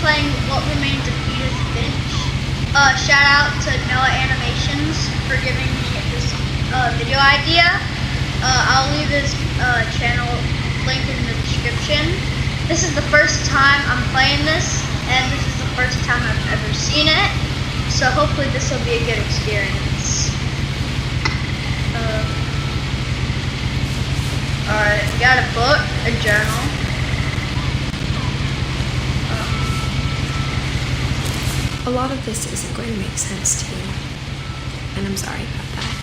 playing What Remains of Edith Finch. Shout out to Noah Animations for giving me this video idea. I'll leave his channel link in the description. This is the first time I'm playing this, and this is the first time I've ever seen it. So hopefully this will be a good experience. Alright, we got a book, a journal. A lot of this isn't going to make sense to you, and I'm sorry about that.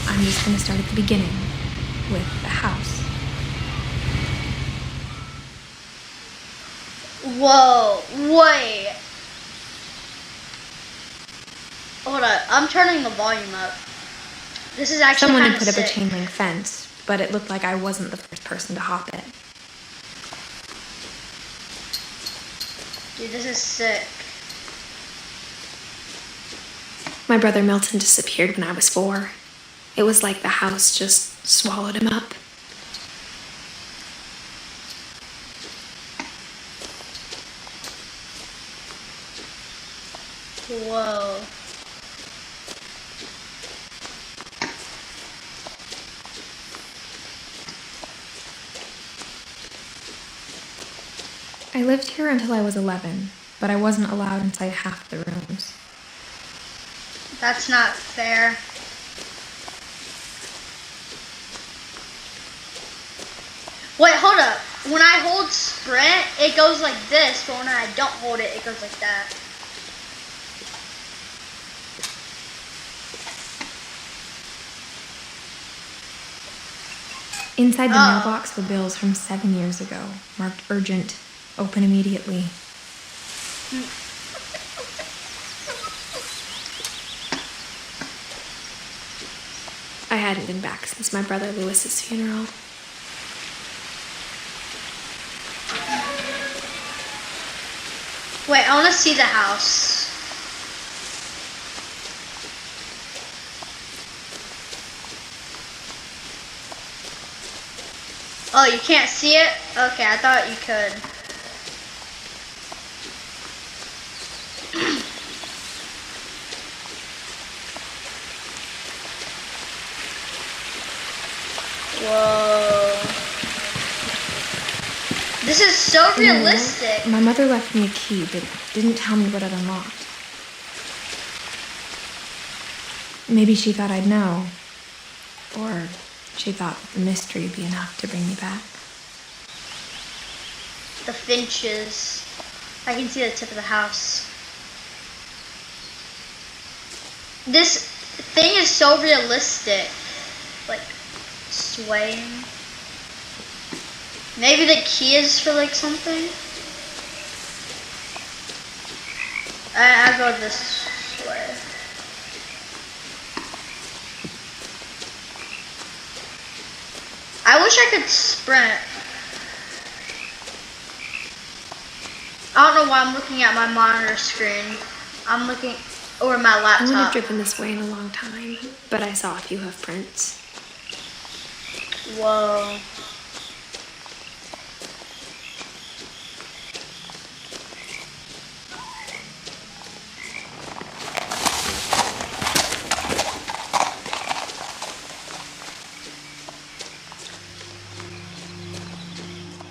I'm just going to start at the beginning, with the house. Whoa, wait. Hold up, I'm turning the volume up. This is actually Someone kind had of put up a sick. chain link fence, but it looked like I wasn't the first person to hop it. Dude, this is sick. My brother Milton disappeared when I was 4. It was like the house just swallowed him up. Whoa. I lived here until I was 11, but I wasn't allowed inside half the rooms. That's not fair. Wait, hold up. When I hold sprint, it goes like this, but when I don't hold it, it goes like that. Inside the mailbox were bills from 7 years ago, marked urgent, open immediately. I hadn't been back since my brother Lewis's funeral. Wait, I want to see the house. Oh, you can't see it? Okay, I thought you could. Whoa. This is so realistic. My mother left me a key, but didn't tell me what it unlocked. Maybe she thought I'd know. Or she thought the mystery would be enough to bring me back. The Finches. I can see the tip of the house. This thing is so realistic. Like, swaying. Maybe the key is for like something. I'll go this way. I wish I could sprint. I don't know why I'm looking at my monitor screen. I'm looking over my I laptop. wouldn't have driven this way in a long time, but I saw a few hoofprints. Whoa.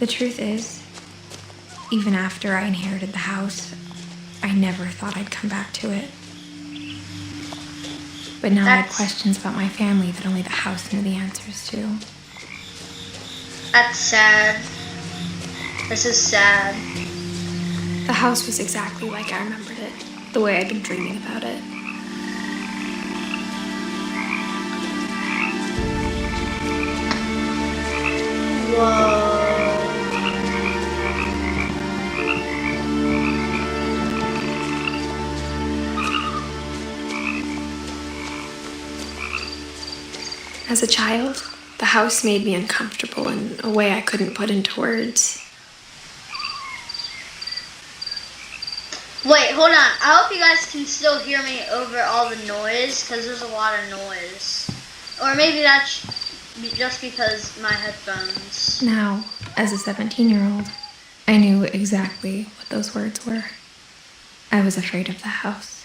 The truth is, even after I inherited the house, I never thought I'd come back to it. But now I had questions about my family that only the house knew the answers to. That's sad. This is sad. The house was exactly like I remembered it, the way I'd been dreaming about it. Whoa. As a child, the house made me uncomfortable in a way I couldn't put into words. Wait, hold on. I hope you guys can still hear me over all the noise, because there's a lot of noise. Or maybe that's just because my headphones. Now, as a 17-year-old, I knew exactly what those words were. I was afraid of the house.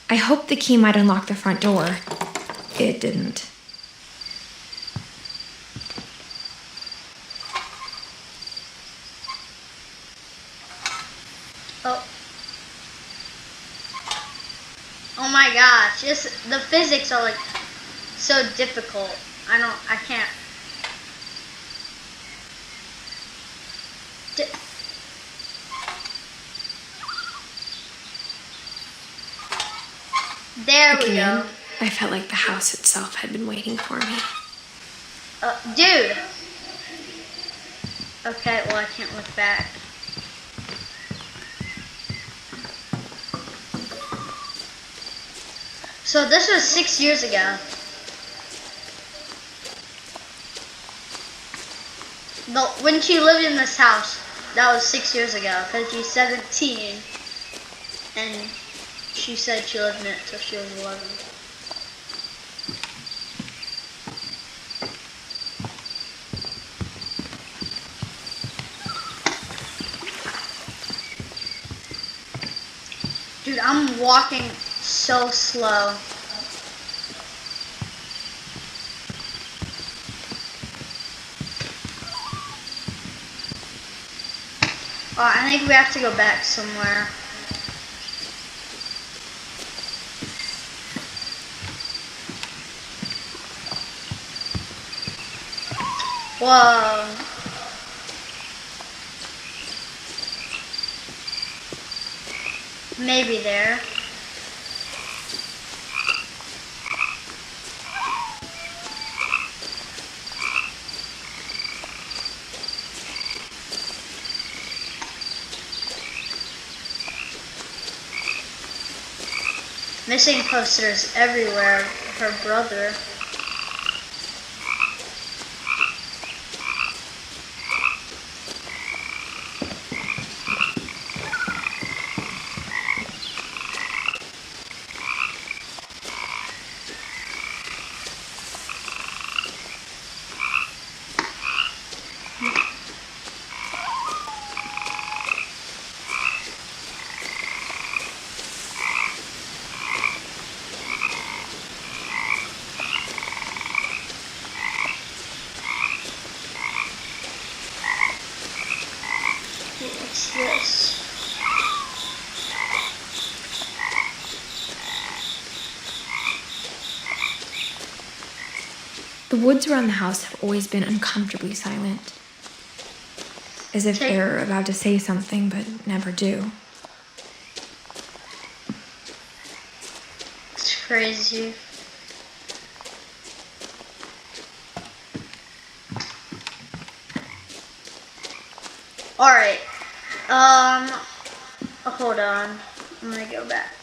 I hoped the key might unlock the front door. It didn't. Oh my gosh, the physics are like so difficult. I can't. There we go. I felt like the house itself had been waiting for me. Dude. Okay, well I can't look back. So this was 6 years ago. When she lived in this house, that was 6 years ago, because she's 17, and she said she lived in it till she was 11. Dude, I'm walking so slow. I think we have to go back somewhere. Whoa. Maybe there. Missing posters everywhere. Her brother. What's this? The woods around the house have always been uncomfortably silent. As if they're about to say something, but never do. It's crazy. Alright. Hold on. I'm gonna go back.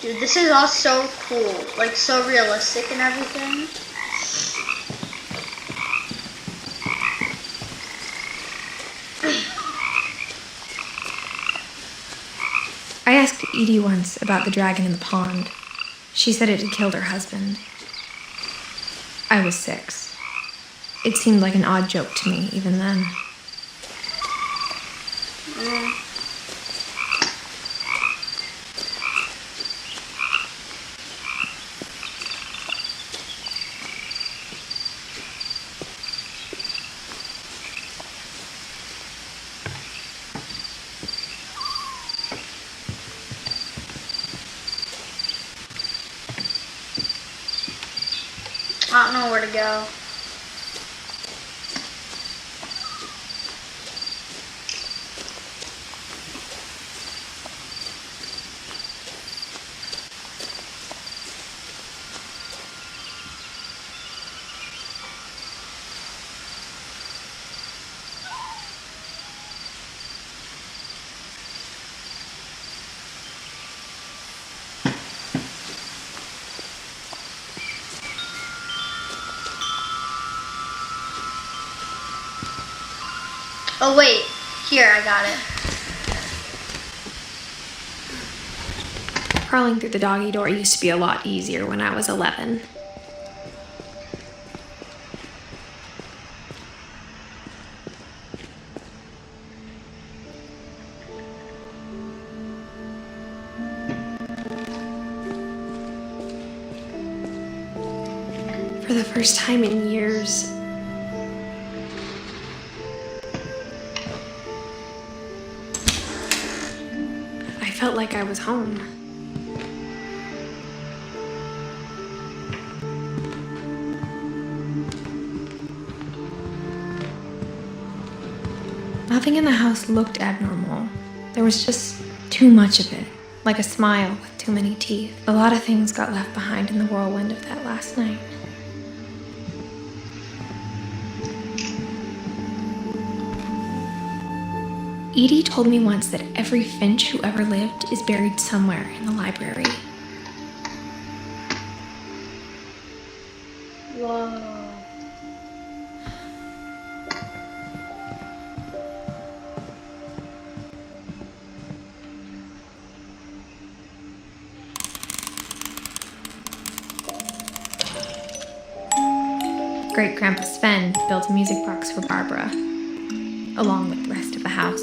Dude, this is all so cool. Like, so realistic and everything. I asked Edie once about the dragon in the pond. She said it had killed her husband. I was 6. It seemed like an odd joke to me even then. I don't know where to go. Oh wait, here, I got it. Crawling through the doggy door used to be a lot easier when I was 11. For the first time in years, I felt like I was home. Nothing in the house looked abnormal. There was just too much of it, like a smile with too many teeth. A lot of things got left behind in the whirlwind of that last night. Edie told me once that every Finch who ever lived is buried somewhere in the library. Whoa. Great-Grandpa Sven built a music box for Barbara, along with the rest of the house.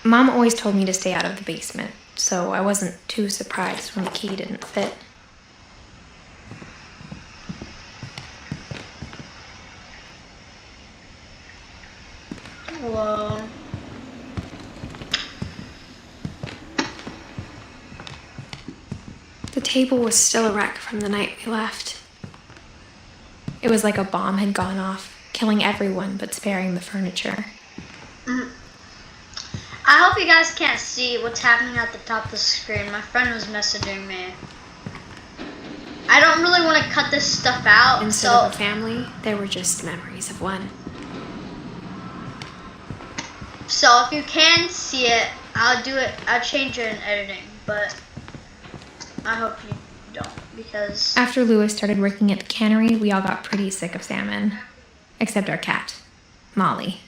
Mom always told me to stay out of the basement, so I wasn't too surprised when the key didn't fit. Whoa. The table was still a wreck from the night we left. It was like a bomb had gone off, killing everyone but sparing the furniture. I hope you guys can't see what's happening at the top of the screen. My friend was messaging me. I don't really want to cut this stuff out. Instead of a family, there were just memories of one. So if you can see it, I'll do it. I'll change it in editing, but I hope you don't, because After Lewis started working at the cannery, we all got pretty sick of salmon. Except our cat, Molly.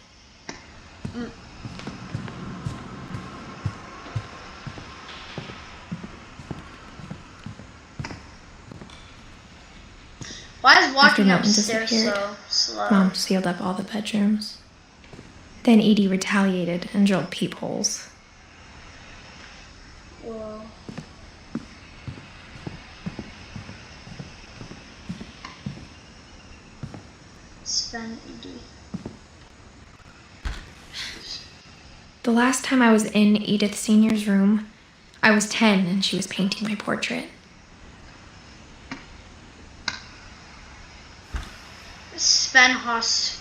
Why is walking Milton upstairs disappeared, so slow? Mom sealed up all the bedrooms. Then Edie retaliated and drilled peepholes. Whoa. Sven, Edie. The last time I was in Edith Sr.'s room, I was 10 and she was painting my portrait. Sven Hofstad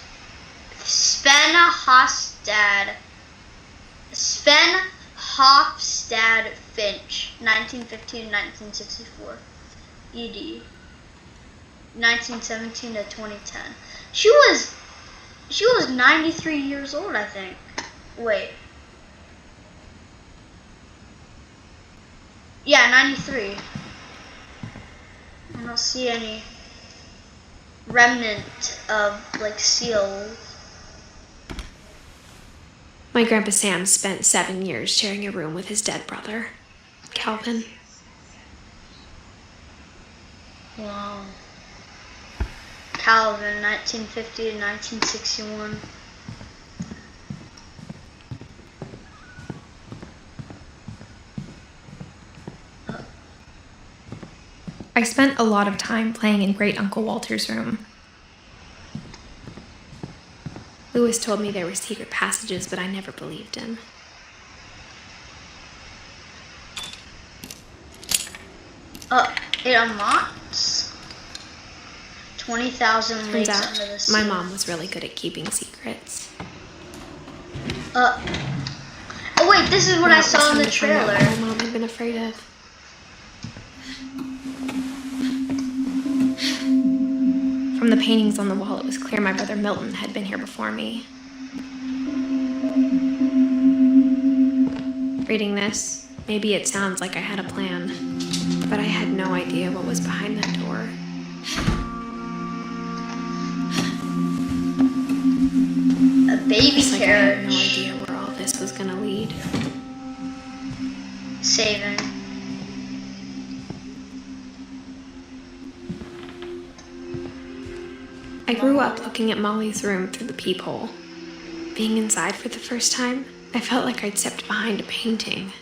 Finch, 1915 to 1964. Edie, 1917 to 2010. She was 93 years old, I think. Wait. Yeah, 93. I don't see any remnant of like seals. My Grandpa Sam spent 7 years sharing a room with his dead brother, Calvin. Wow. Calvin, 1950 to 1961. I spent a lot of time playing in Great Uncle Walter's room. Lewis told me there were secret passages, but I never believed him. It unlocks 20,000 lakes Turns under the out, sea. my mom was really good at keeping secrets. Oh wait, this is what I That saw in was the something to find out trailer. what my mom had been afraid of. From the paintings on the wall, it was clear my brother Milton had been here before me. Reading this, maybe it sounds like I had a plan, but I had no idea what was behind that door. A baby It's like I had no carriage. idea where all this was gonna lead. Saving. I grew up looking at Molly's room through the peephole. Being inside for the first time, I felt like I'd stepped behind a painting.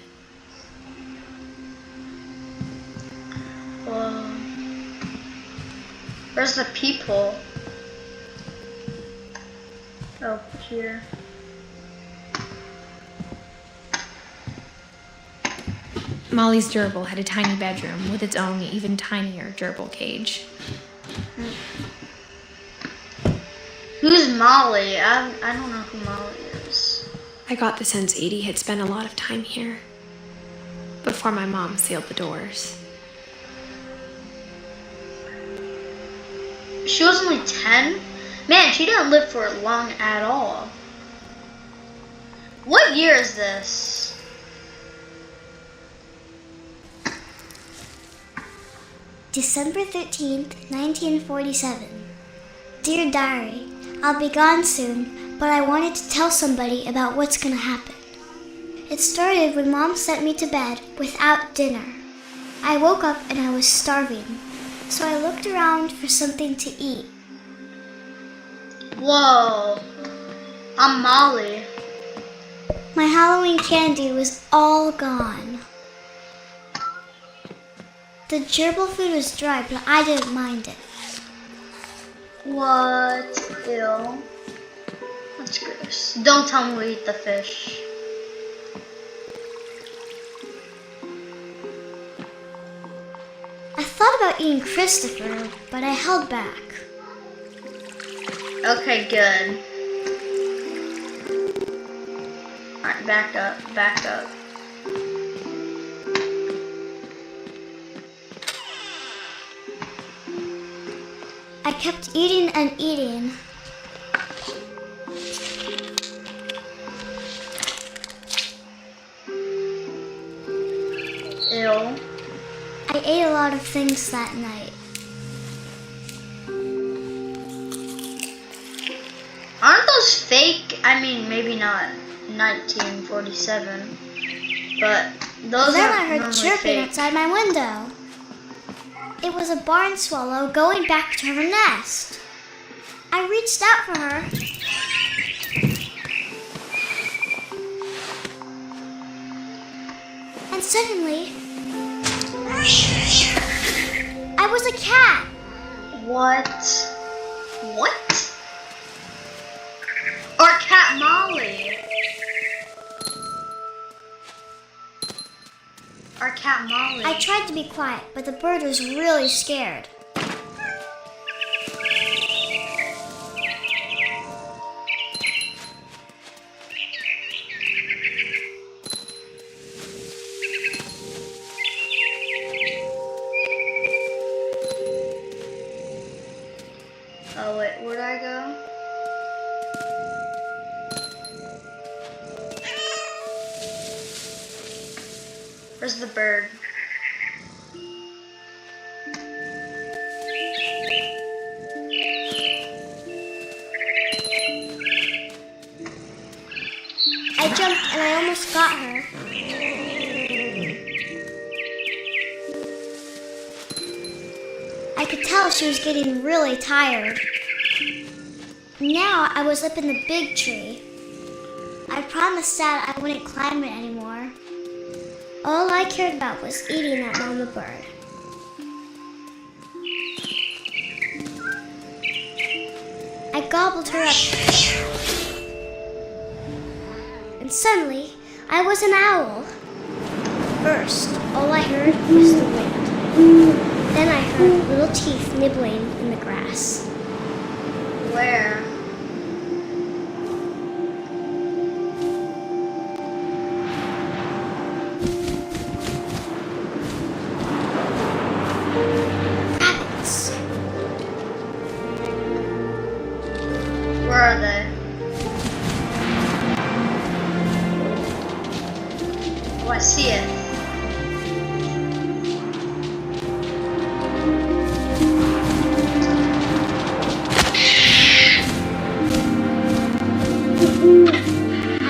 Whoa. Where's the peephole? Oh, here. Molly's gerbil had a tiny bedroom with its own even tinier gerbil cage. Who's Molly? I don't know who Molly is. I got the sense Edie had spent a lot of time here before my mom sealed the doors. She was only 10? Man, she didn't live for long at all. What year is this? December 13th, 1947. Dear Diary, I'll be gone soon, but I wanted to tell somebody about what's gonna happen. It started when Mom sent me to bed without dinner. I woke up and I was starving, so I looked around for something to eat. Whoa. I'm Molly. My Halloween candy was all gone. The gerbil food was dry, but I didn't mind it. What? Ew. That's gross. Don't tell me we eat the fish. I thought about eating Christopher, but I held back. Okay, good. Alright, back up, back up. I kept eating and eating. Ew. I ate a lot of things that night. Aren't those fake? I mean, maybe not 1947, but those Then are I heard normally chirping fake. outside my window. It was a barn swallow going back to her nest. I reached out for her. And suddenly, I was a cat. What? What? Our cat Molly. Our cat Molly. I tried to be quiet, but the bird was really scared. Oh wait, where'd I go? Where's the bird? I jumped and I almost got her. I could tell she was getting really tired. Now I was up in the big tree. I promised Dad I wouldn't climb it anymore. All I cared about was eating that mama bird. I gobbled her up. And suddenly, I was an owl. First, all I heard was the wind. Then I heard little teeth nibbling in the grass. Where? Rabbits. see it.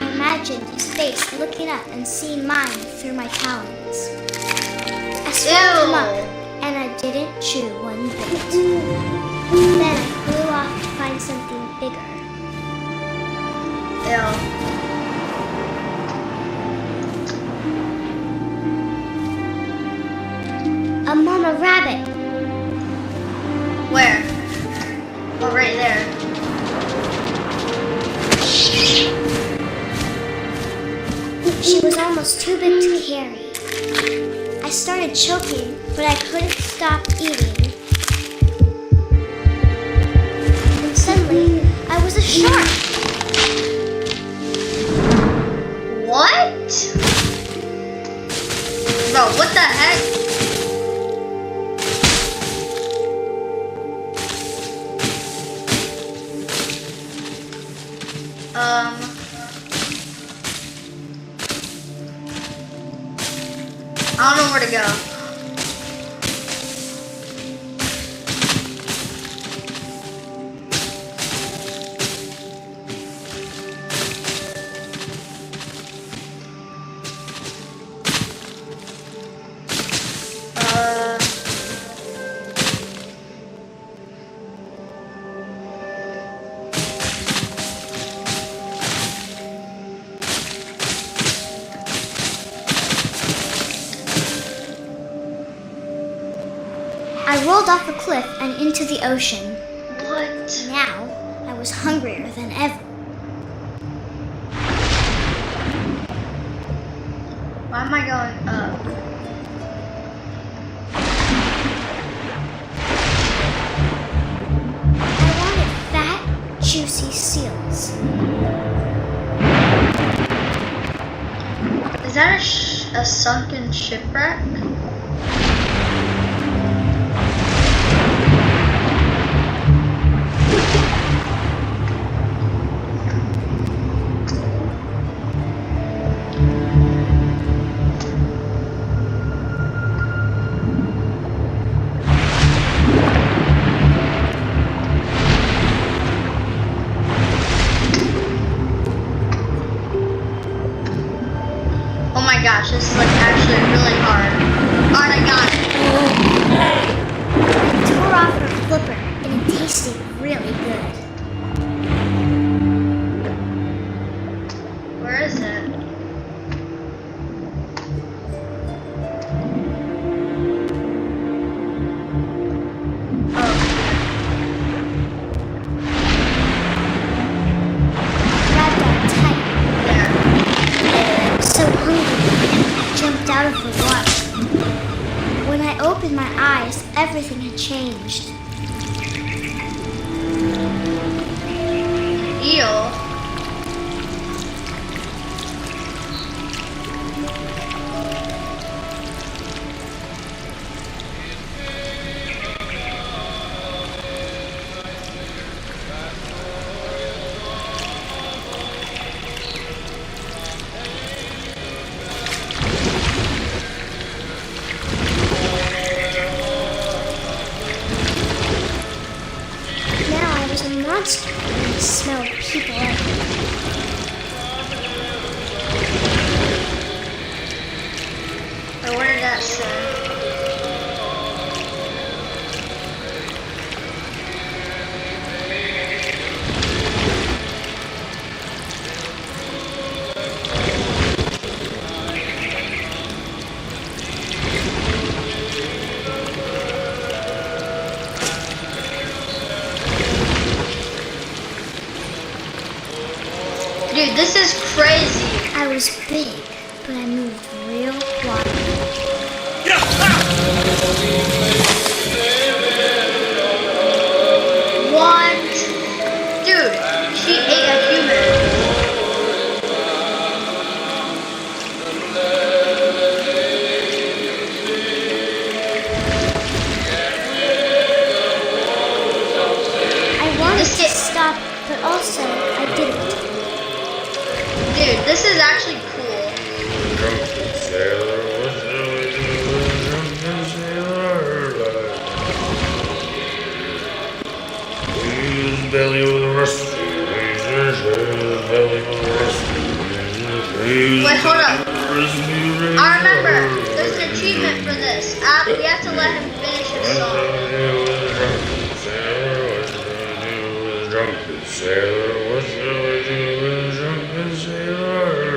I imagined his face looking up and seeing mine through my talons. I swallowed him up, and I didn't chew one bit. Then I flew off to find something bigger. Ew. A mama rabbit. Where? Oh, right there. She was almost too big to carry. I started choking, but I couldn't stop eating. And suddenly, I was a shark. What? Bro, what the heck? I don't know where to go. I rolled off a cliff and into the ocean. What? Now, I was hungrier than ever. Why am I going up? I wanted fat, juicy seals. Is that a sunken shipwreck? Oh my gosh, this is like actually really hard. Alright, I got it. I tore off her flipper, and it tasted really good. Where is it? Grabbed on tight. There. I was so hungry, I jumped out of the water. When I opened my eyes, everything had changed. Eel. Now I was a monster, and I smelled people everywhere. Or what did that say? Dude, this is crazy. I was big, but I moved real quiet. What? Dude, she ate a human. I wanted This to get- stop, but also I didn't. Dude, this is actually cool. Come to say belly with a rusty razor, belly with a rusty razor. Wait, hold up. I remember. There's an achievement for this. We have to let him finish his song. Drunken sailor, what shall I do with a drunken sailor?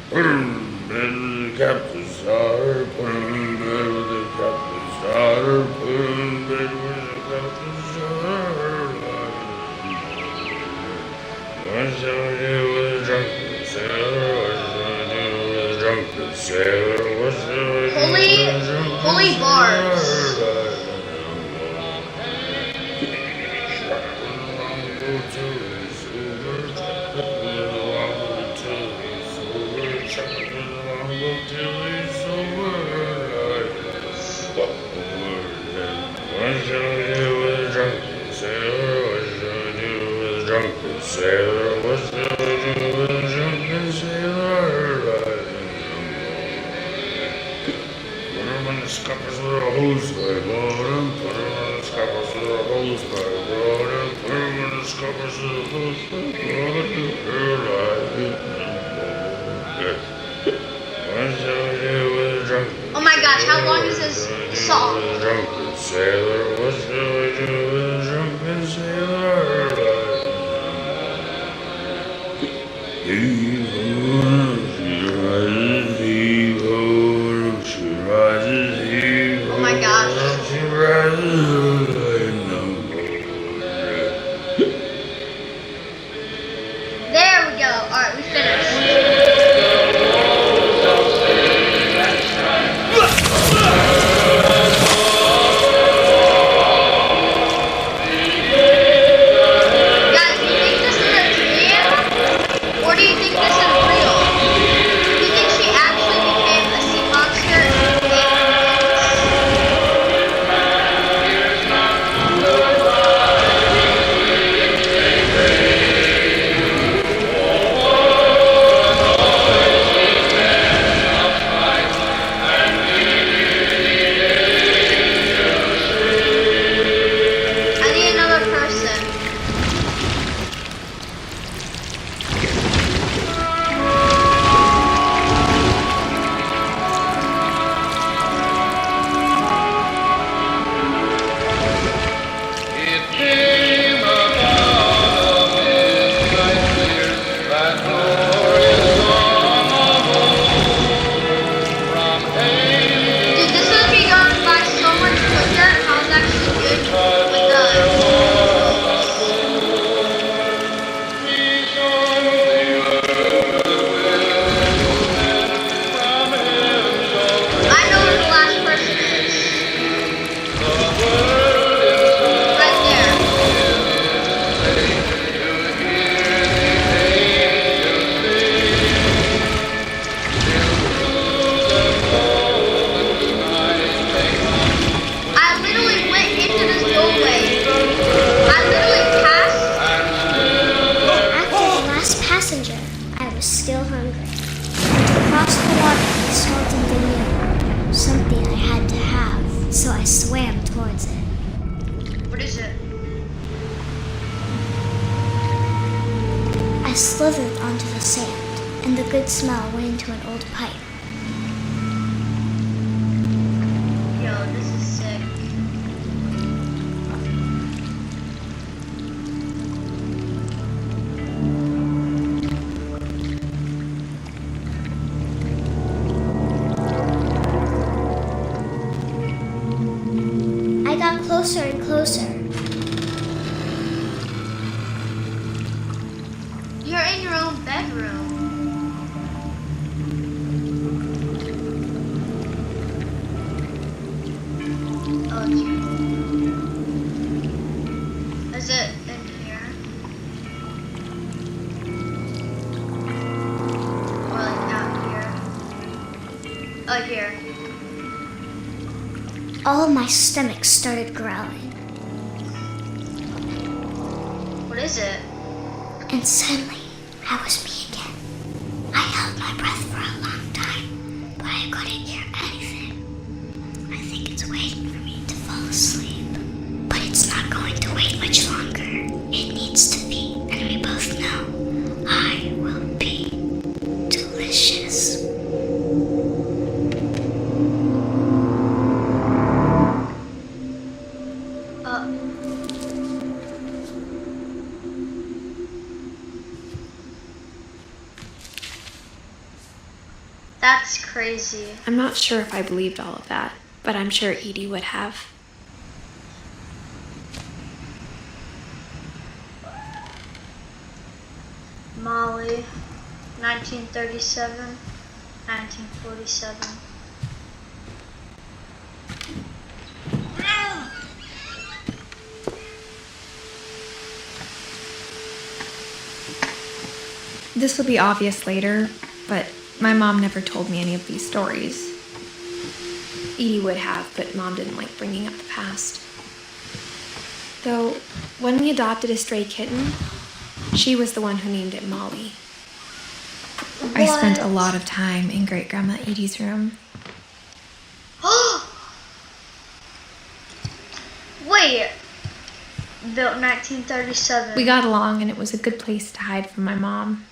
Put him in bed with the captain's daughter, put him in bed with the captain's daughter, put him in bed with the captain's daughter. What shall I do with a drunken sailor? What shall I do with a drunken sailor? What shall I do with a drunken Holy bars. What shall I do with a drunken sailor? What shall I do with a drunken sailor? What shall I do with a drunken sailor? Put him on the scuppers with a hose pipe, bottom. Put him on the scuppers with a hose pipe, bottom. Put him on the scuppers with a hose pipe, bottom. What shall I do with a drunken? Oh my gosh, how long is this song? Drunken sailor, what shall I do with a drunken sailor? Heave-ho, she rises, heave-ho, she rises, heave-ho. Oh my gosh. She rises, I know. There we go. Alright, we finished. Guys, do you think this is a dream? Or do you think this is real? Do you think she actually became a sea monster and ate I need another person. It came about a midnight clear that glorious song of old from Haven. Dude, this would be going by so much quicker if I was actually good with the I know who the last person is. Right there. I literally went into this doorway. I literally passed. After the last passenger, I was still hungry. Across the water, I saw something new, something I had to have, so I swam towards it. What is it? I slithered onto the sand, and the good smell went into an old pipe. Yo, this is sick. I got closer and closer. You're in your own bedroom. Oh, gee. Is it in here? Or like out here? Oh, here. All of my stomach started growling, What is it? and suddenly I was me again. I held my breath for a long time, but I couldn't hear anything. I think it's waiting for me to fall asleep. But That's crazy. I'm not sure if I believed all of that, but I'm sure Edie would have. Molly, 1937, 1947. This will be obvious later, but my mom never told me any of these stories. Edie would have, but Mom didn't like bringing up the past. Though, when we adopted a stray kitten, she was the one who named it Molly. I spent a lot of time in Great-Grandma Edie's room. Wait, built 1937. We got along, and it was a good place to hide from my mom.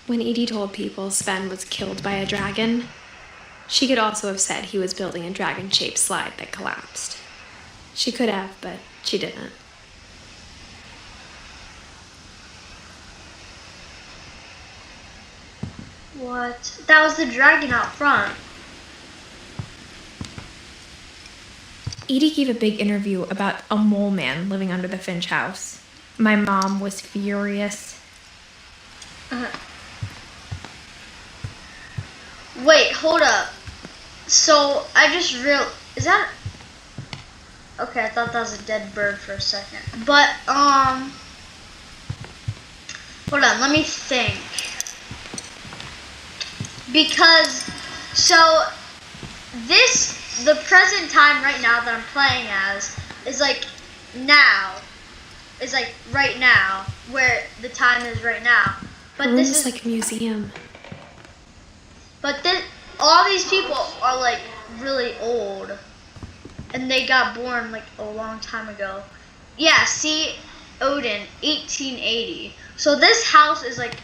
When Edie told people Sven was killed by a dragon, she could also have said he was building a dragon-shaped slide that collapsed. She could have, but she didn't. What? That was the dragon out front. Edie gave a big interview about a mole man living under the Finch house. My mom was furious. Wait, hold up. So, I just is that... Okay, I thought that was a dead bird for a second. But, hold on, let me think. Because, so, the present time right now that I'm playing as is like now. Is like right now, where the time is right now. But this is like a museum. But all these people are like really old. And they got born like a long time ago. Yeah, see, Odin, 1880. So this house is like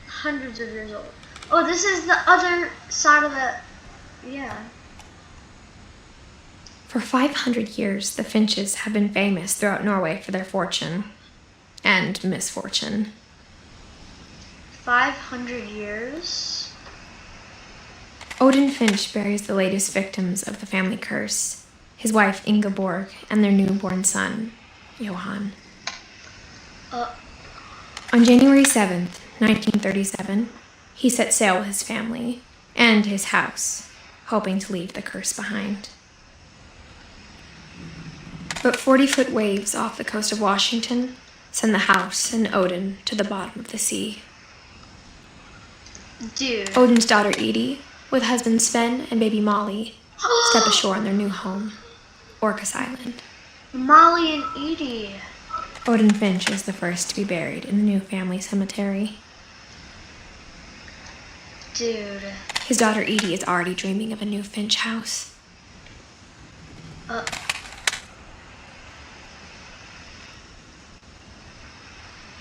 hundreds of years old. Oh, this is the other side of the, yeah. For 500 years, the Finches have been famous throughout Norway for their fortune and misfortune. 500 years? Odin Finch buries the latest victims of the family curse, his wife Ingeborg and their newborn son, Johan. On January 7th, 1937, he set sail with his family and his house, hoping to leave the curse behind. But 40-foot waves off the coast of Washington send the house and Odin to the bottom of the sea. Dude. Odin's daughter Edie, with husband Sven and baby Molly, step ashore on their new home, Orcas Island. Molly and Edie. Odin Finch is the first to be buried in the new family cemetery. Dude. His daughter Edie is already dreaming of a new Finch house.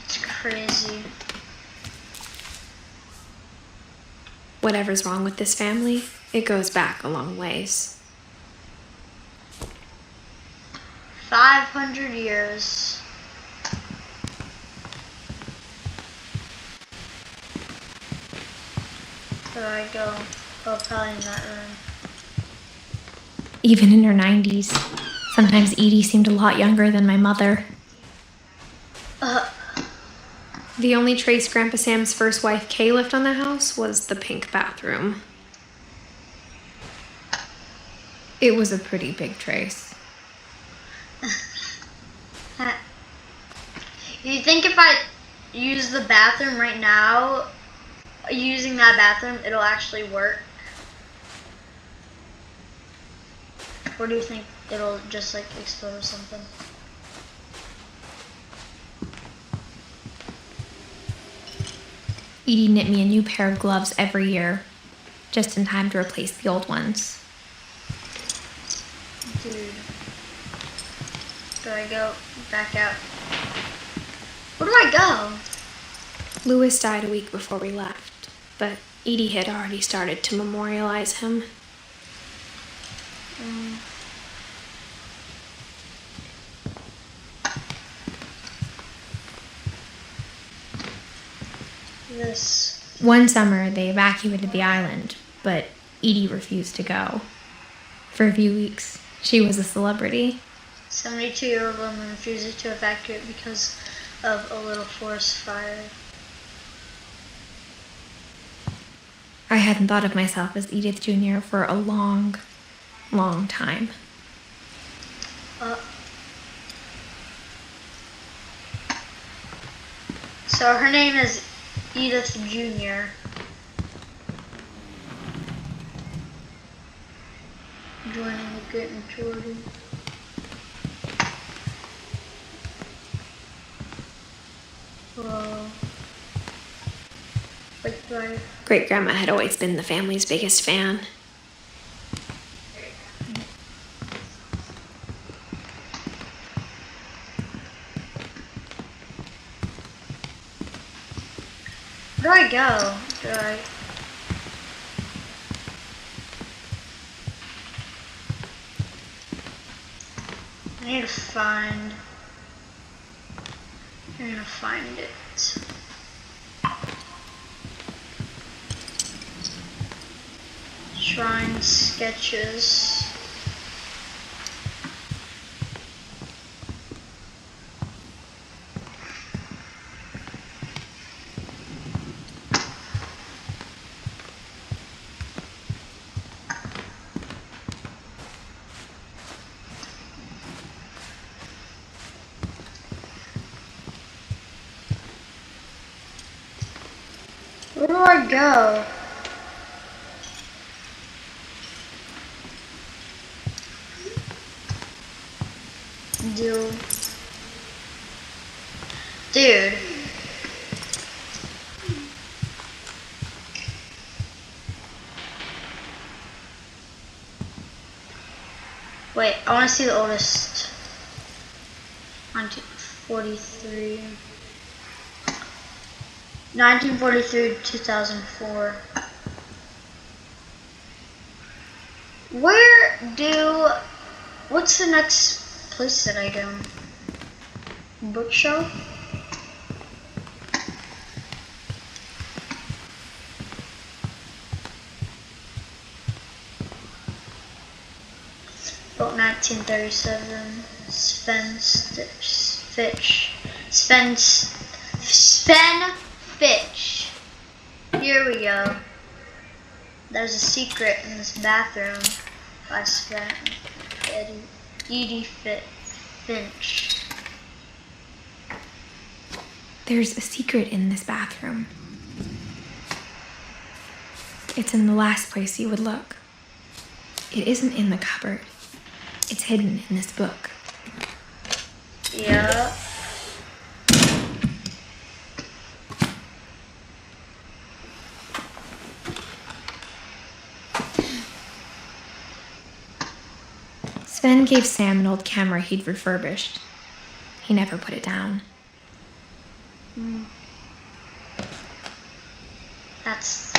It's crazy. Whatever's wrong with this family, it goes back a long ways. 500 years. Where do I go? Oh, probably in that room. Even in her 90s, sometimes Edie seemed a lot younger than my mother. The only trace Grandpa Sam's first wife Kay left on the house was the pink bathroom. It was a pretty big trace. You think if I use the bathroom right now, using that bathroom, it'll actually work? Or do you think it'll just like explode or something? Edie knit me a new pair of gloves every year, just in time to replace the old ones. Dude. Do I go back out? Where do I go? Louis died a week before we left, but Edie had already started to memorialize him. This One summer, they evacuated the island, but Edie refused to go. For a few weeks, she was a celebrity. 72-year-old woman refuses to evacuate because of a little forest fire. I hadn't thought of myself as Edith Jr. for a long, long time. So her name is Edith Jr. Joining the great majority. Whoa. Right. Great-grandma had always been the family's biggest fan. Where do I go? I need to find. I'm gonna find it. Shrine sketches. Where do I go? Dude. Wait, I want to see the oldest. 1943. 1943 to 2004. What's the next place that I go? Bookshelf? Built 1937. Sven Fitch. Here we go. There's a secret in this bathroom by Edith Finch. There's a secret in this bathroom. It's in the last place you would look. It isn't in the cupboard. It's hidden in this book. Yeah. Sven gave Sam an old camera he'd refurbished. He never put it down. That's...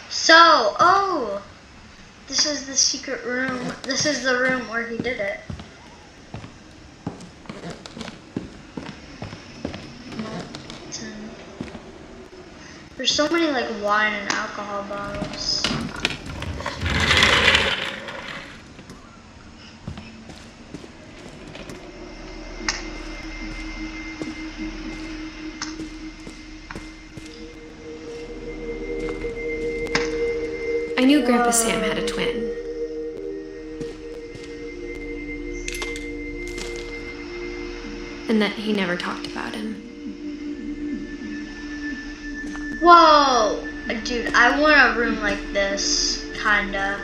So, this is the secret room. This is the room where he did it. There's so many like wine and alcohol bottles. I knew Grandpa Sam had a twin. And that he never talked about him. Whoa! Dude, I want a room like this, kinda.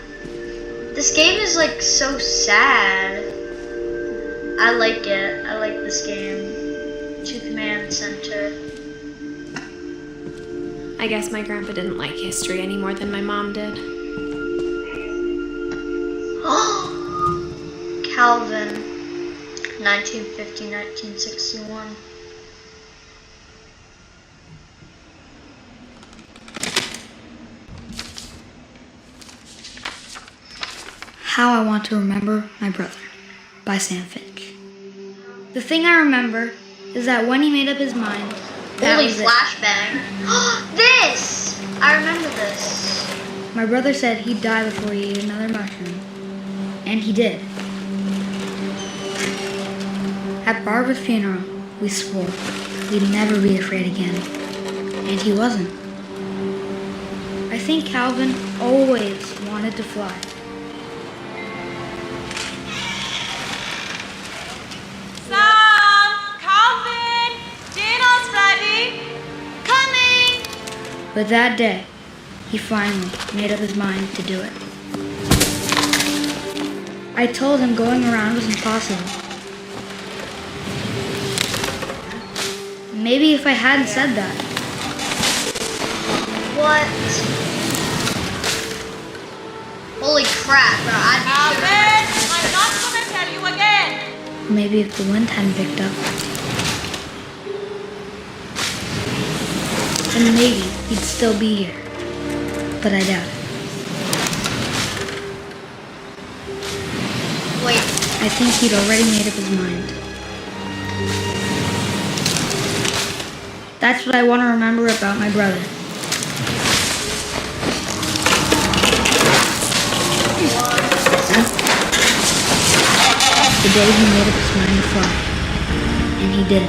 This game is like so sad. I like it. I like this game. 2 Command Center. I guess my grandpa didn't like history any more than my mom did. Calvin, 1950-1961. How I Want to Remember My Brother by Sam Finch. The thing I remember is that when he made up his mind, That Holy was it. flashbang. This! I remember this. My brother said he'd die before he ate another mushroom. And he did. At Barbara's funeral, we swore we'd never be afraid again. And he wasn't. I think Calvin always wanted to fly. Sam! Calvin! Dinner's ready! Coming! But that day, he finally made up his mind to do it. I told him going around was impossible. Maybe if I hadn't said that, What? Holy crap, bro. Calvin! I'm not gonna tell you again! maybe if the wind hadn't picked up, then maybe he'd still be here. But I doubt it. Wait. I think he'd already made up his mind. That's what I want to remember about my brother. The day he made up his mind to fly. And he did.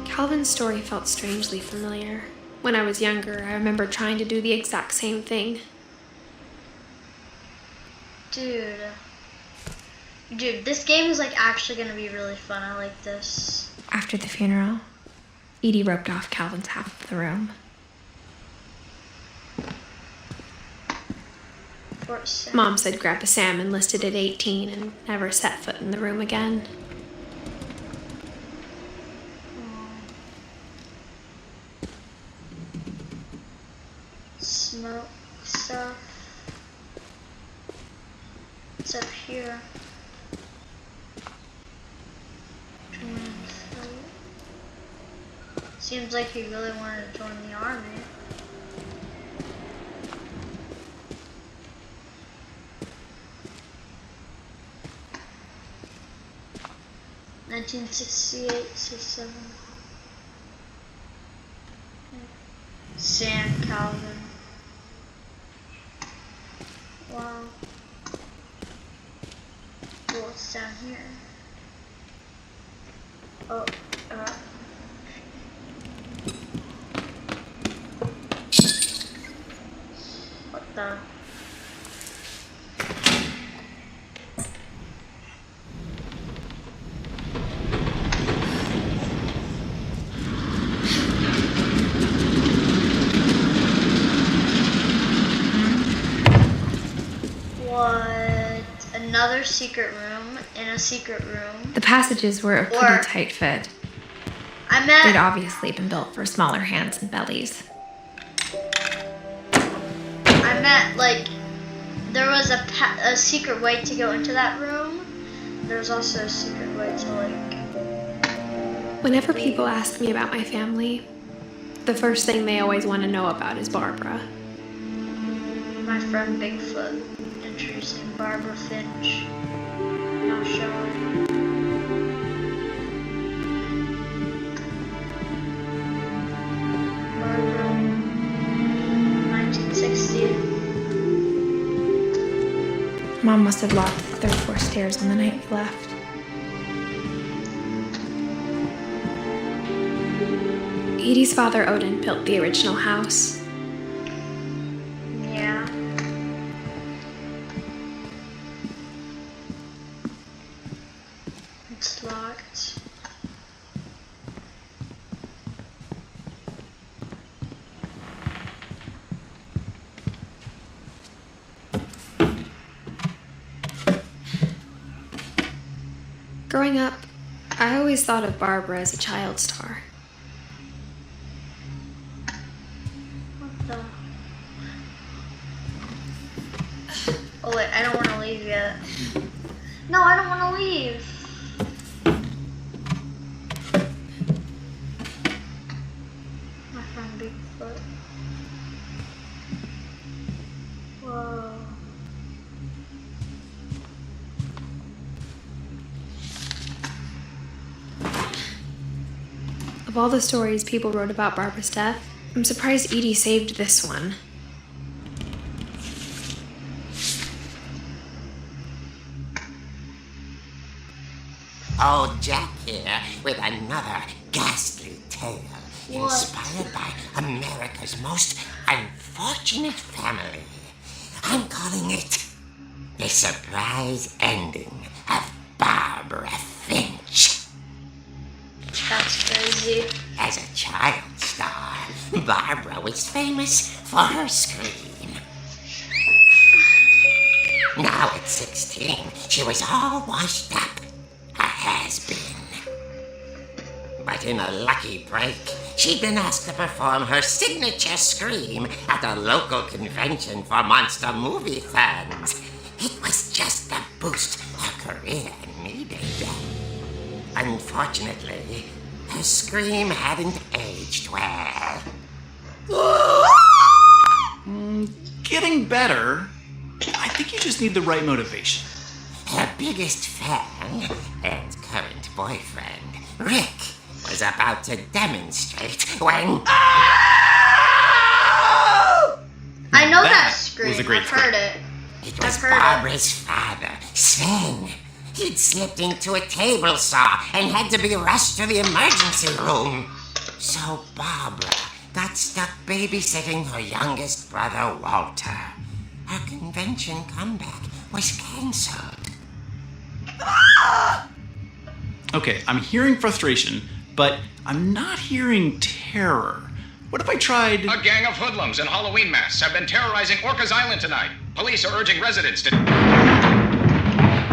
Calvin's story felt strangely familiar. When I was younger, I remember trying to do the exact same thing. Dude, this game is like actually gonna be really fun. I like this. After the funeral, Edie roped off Calvin's half of the room. Fort Sam. Mom said Grandpa Sam enlisted at 18 and never set foot in the room again. Smoke stuff. It's up here. Seems like he really wanted to join the army. (1968-67). Sam Calvin. Wow. What's down here? Oh, what the? What? Another secret room in a secret room. The passages were a pretty tight fit. I They'd meant, obviously been built for smaller hands and bellies. like, there was a secret way to go into that room. There's also a secret way to, like... Whenever people ask me about my family, the first thing they always want to know about is Barbara. My friend Bigfoot, introducing Barbara Finch. Not sure. Barbara, 1960. Mom must have locked the third floor stairs on the night we left. Edie's father, Odin, built the original house. Yeah. It's locked. Growing up, I always thought of Barbara as a child star. What the? Oh wait, I don't want to leave yet. No, I don't want to leave. My friend Bigfoot. Of all the stories people wrote about Barbara's death, I'm surprised Edie saved this one. Old Jack here with another ghastly tale inspired by America's most unfortunate family. I'm calling it The Surprise Ending of Barbara Finch. That's crazy. As a child star, Barbara was famous for her scream. Now at 16, she was all washed up. A has-been. But in a lucky break, she'd been asked to perform her signature scream at a local convention for monster movie fans. It was just the boost her career needed. Unfortunately, her scream hadn't aged well. Getting better. I think you just need the right motivation. Her biggest fan and current boyfriend, Rick, was about to demonstrate when... I know that That scream. was a great I've heard it. It was I've heard it. Barbara's father, Sven. He'd slipped into a table saw and had to be rushed to the emergency room. So Barbara got stuck babysitting her youngest brother, Walter. Her convention comeback was cancelled. Okay, I'm hearing frustration, but I'm not hearing terror. What if I tried... A gang of hoodlums in Halloween masks have been terrorizing Orcas Island tonight. Police are urging residents to...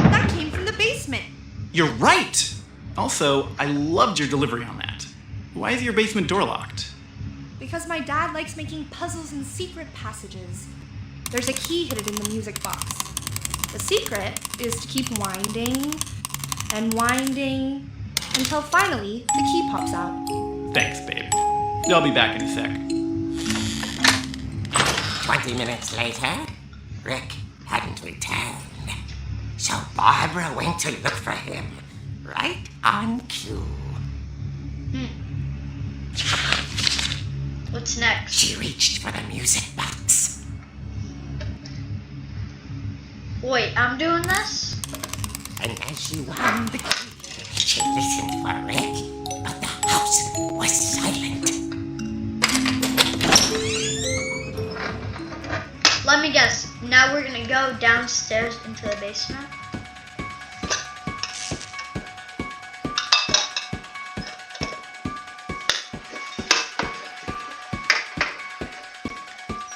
That came from the basement. You're right! Also, I loved your delivery on that. Why is your basement door locked? Because my dad likes making puzzles and secret passages. There's a key hidden in the music box. The secret is to keep winding and winding until finally the key pops out. Thanks, babe. I'll be back in a sec. 20 minutes later, Rick hadn't returned. So Barbara went to look for him, right on cue. What's next? She reached for the music box. Wait, I'm doing this? And as she wound the key, she listened for Rick, but the house was silent. Let me guess. Now we're gonna go downstairs into the basement.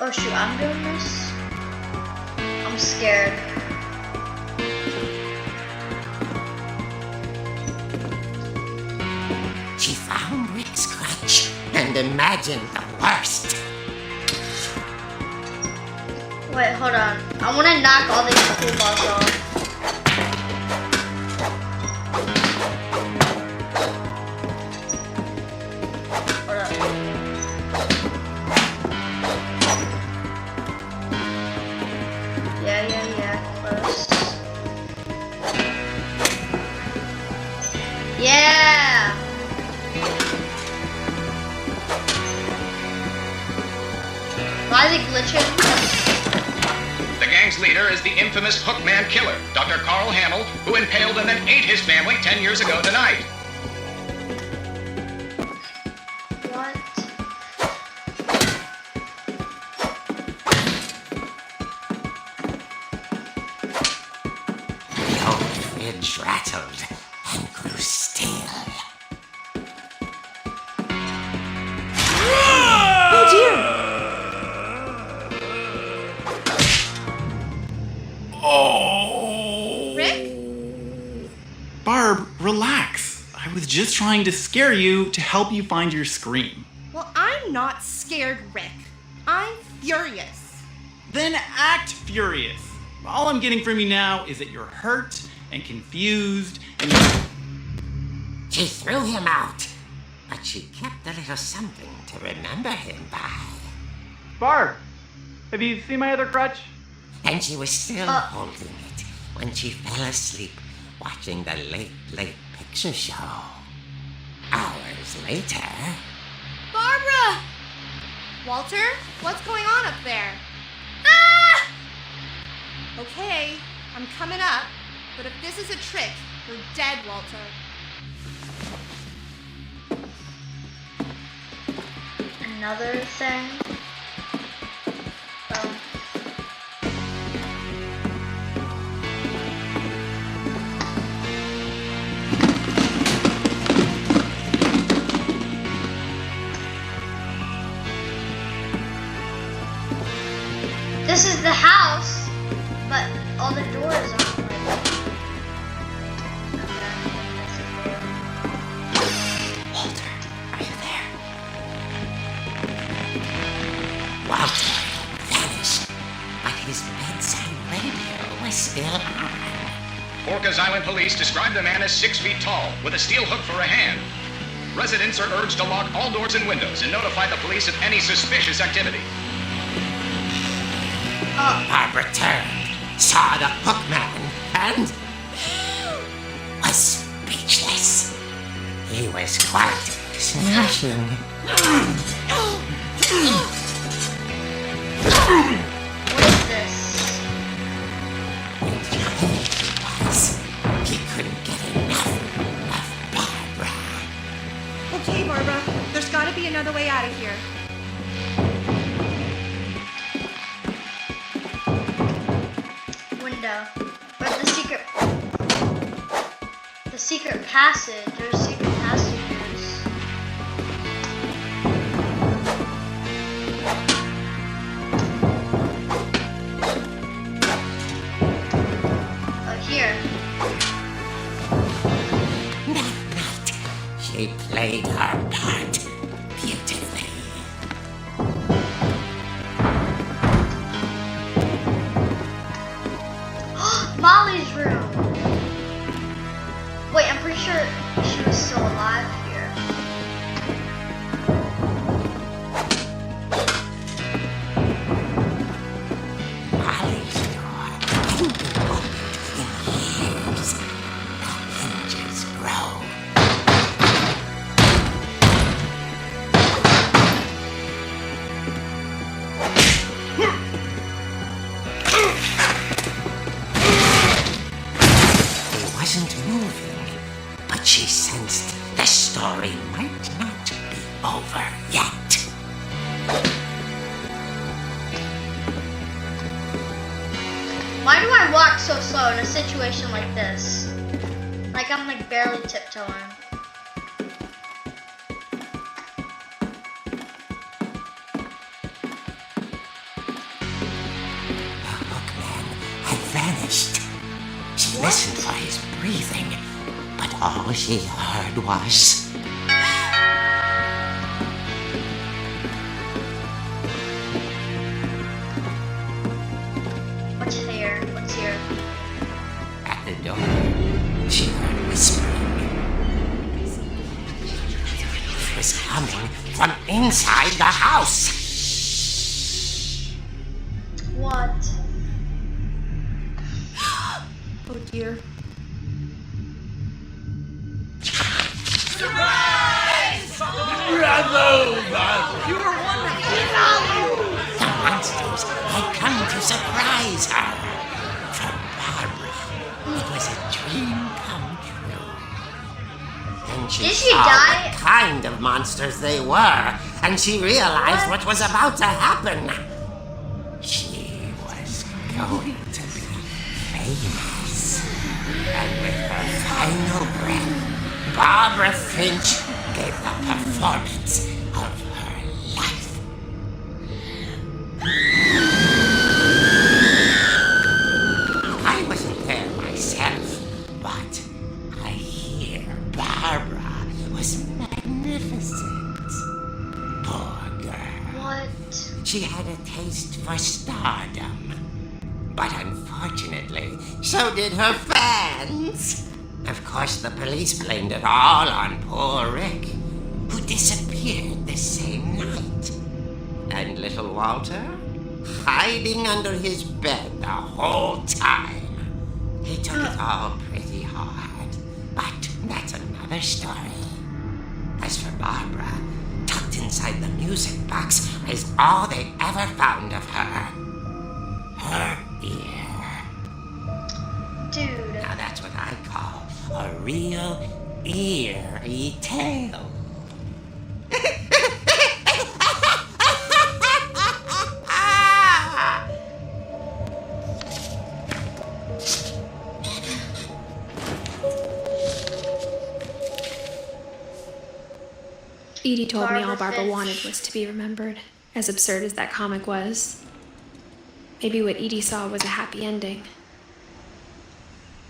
Oh shoot, I'm doing this? I'm scared. She found Rick's crutch and imagined the worst. Wait, hold on. I wanna knock all these pool balls off. Hold on. Yeah, close. Yeah! Why is it glitching? The gang's leader is the infamous Hookman Killer, Dr. Carl Hamill, who impaled and then ate his family 10 years ago tonight. What? The old fridge rattled and grew still. Oh dear! Oh! Rick? Barb, relax. I was just trying to scare you to help you find your scream. Well, I'm not scared, Rick. I'm furious. Then act furious. All I'm getting from you now is that you're hurt and confused and She threw him out, but she kept a little something to remember him by. Barb, have you seen my other crutch? And she was still holding it when she fell asleep watching the late picture show. Hours years later... Barbara! Walter, what's going on up there? Ah! Okay, I'm coming up, but if this is a trick, you're dead, Walter. Another thing. This is the house, but all the doors aren't like... Walter, are you there? Walter vanished, but his bedside radio was still on. Orcas Island police describe the man as 6 feet tall, with a steel hook for a hand. Residents are urged to lock all doors and windows and notify the police of any suspicious activity. Barbara turned, saw the hook man, and was speechless. He was quite smashing. What is this? He couldn't get enough of Barbara. Okay, Barbara, there's gotta be another way out of here. Window. Where's the secret? The secret passage. There's secret passages. Oh, here. That night, she played her part beautifully. Molly's room. Wait, I'm pretty sure she was still alive here. Molly's door hadn't been opened in years. The hinges grow. He wasn't moving, but she sensed the story might not be over yet. Why do I walk so slow in a situation like this? Like I'm like barely tiptoeing. The hookman had vanished. She listened for his breathing, but all she heard was... What's here? What's here? At the door, she heard whispering. It was coming from inside the house. What? Oh dear. The monsters had come to surprise her. For Barbara, it was a dream come true. Then she Did she saw die? what kind of monsters they were, and she realized what was about to happen. She was going to be famous. And with her final breath, Barbara Finch gave the performance of her life. I wasn't there myself, but I hear Barbara was magnificent. Poor girl. What? She had a taste for stardom. But unfortunately, so did her fans. Of course, the police blamed it all on poor Rick, who disappeared the same night. And little Walter, hiding under his bed the whole time. He took it all pretty hard, but that's another story. As for Barbara, tucked inside the music box, is all they ever found of her. Her ear. Dude. Now that's what I call a real eerie tale. Edie told me all Barbara Finch. wanted was to be remembered, as absurd as that comic was. Maybe what Edie saw was a happy ending.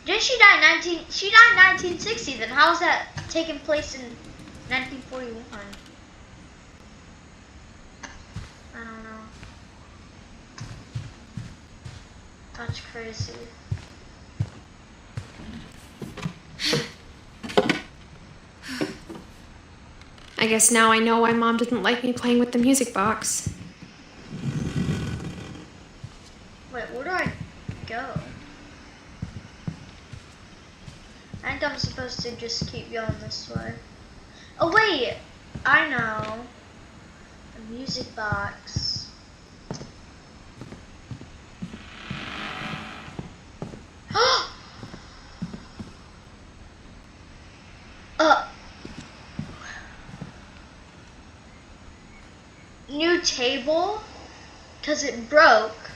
Didn't she die in 1960, then how is that taking place in 1941? I don't know. That's crazy. I guess now I know why Mom didn't like me playing with the music box. Wait, where do I go? I think I'm supposed to just keep going this way. Oh wait, I know. The music box. New table, cause it broke.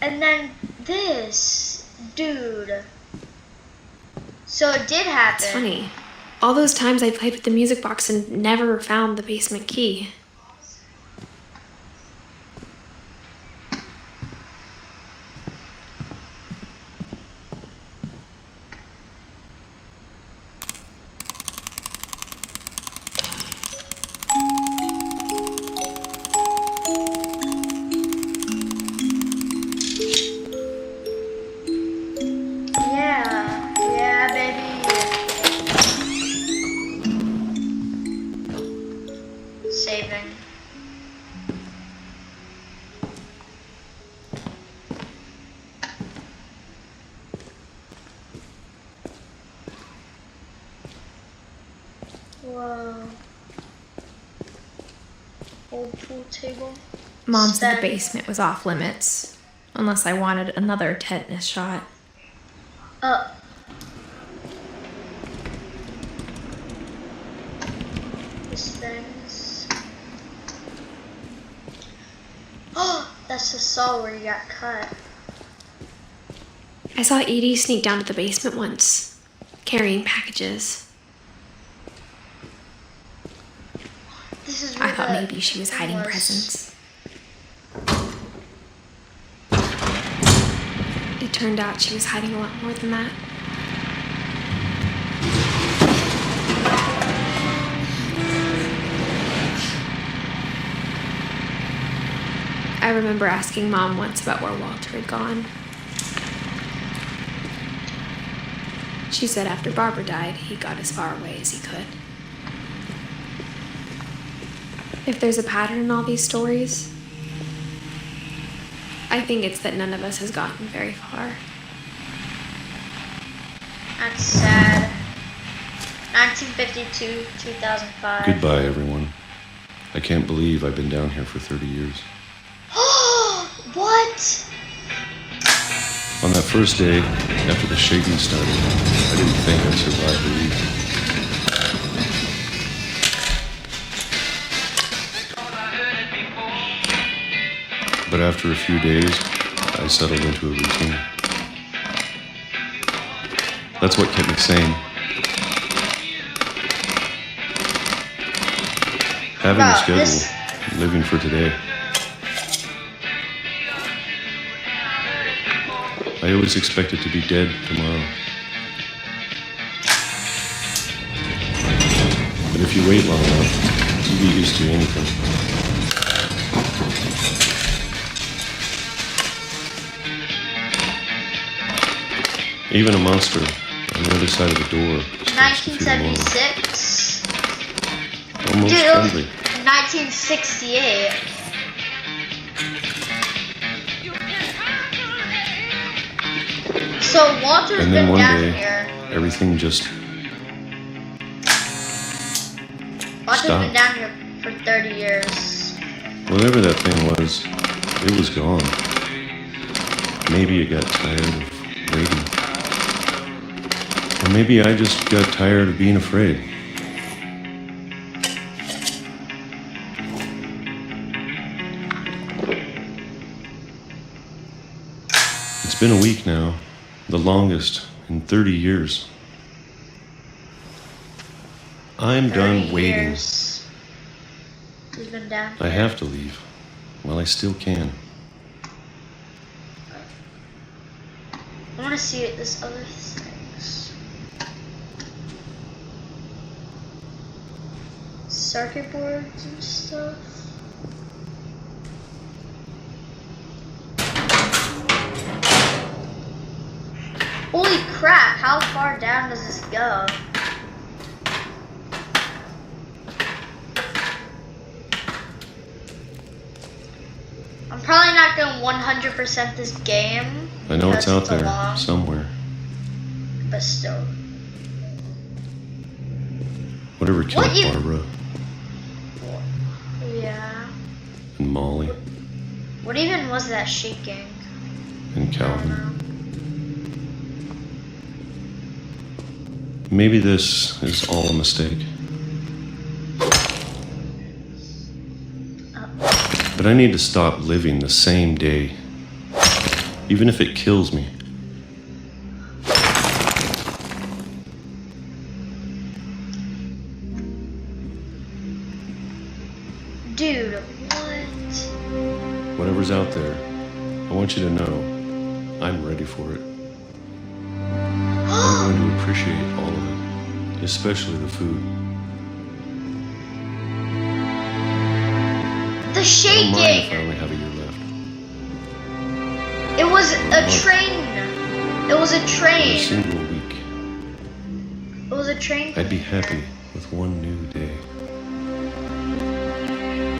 And then this, dude. So it did happen. It's funny. All those times I played with the music box and never found the basement key. Yeah, baby. Saving. Whoa. Old pool table. Mom said Stand. the basement was off limits, unless I wanted another tetanus shot. These things. Oh, that's the saw where you got cut. I saw Edie sneak down to the basement once, carrying packages. This is I where thought the maybe she was thing hiding was. presents. It turned out she was hiding a lot more than that. I remember asking Mom once about where Walter had gone. She said after Barbara died, he got as far away as he could. If there's a pattern in all these stories, I think it's that none of us has gotten very far. That's sad. 1952, 2005. Goodbye, everyone. I can't believe I've been down here for 30 years. What? On that first day, after the shaking started, I didn't think I'd survive the week. But after a few days, I settled into a routine. That's what kept me sane. Having a schedule, living for today. I always expected to be dead tomorrow. But if you wait long enough, you get used to anything. Even a monster on the other side of the door starts to feel normal. 1976. Almost Dude, it was friendly. 1968. So Walter's And then been one down day, here. everything just Watch How's it been stopped. down here for 30 years? Whatever that thing was, it was gone. Maybe it got tired of waiting. Or maybe I just got tired of being afraid. It's been a week now, the longest in 30 years. I'm 30 done waiting. years. He's been down I here. have to leave. Well, I still can. I want to see this other things. Circuit boards and stuff. Holy crap, how far down does this go? I'm probably not going to 100% this game. I know it's because out a there long- somewhere. But still. Whatever killed What you- Barbara Yeah. and Molly What even was that shaking? and I don't Calvin. know. Maybe this is all a mistake. But I need to stop living the same day, even if it kills me. Dude, what? Whatever's out there, I want you to know I'm ready for it. I'm going to appreciate all of it, especially the food. The I don't mind if I shaking! only have a year left. It was a train! It was a In a train! single week, It was a train. I'd be happy with one new day.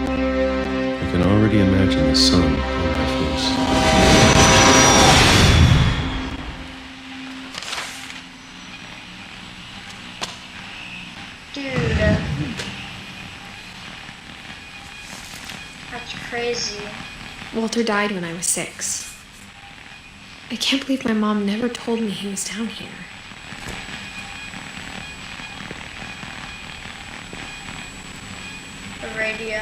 I can already imagine the sun on my face. Dude. That's crazy. Walter died when I was 6. I can't believe my mom never told me he was down here. The radio.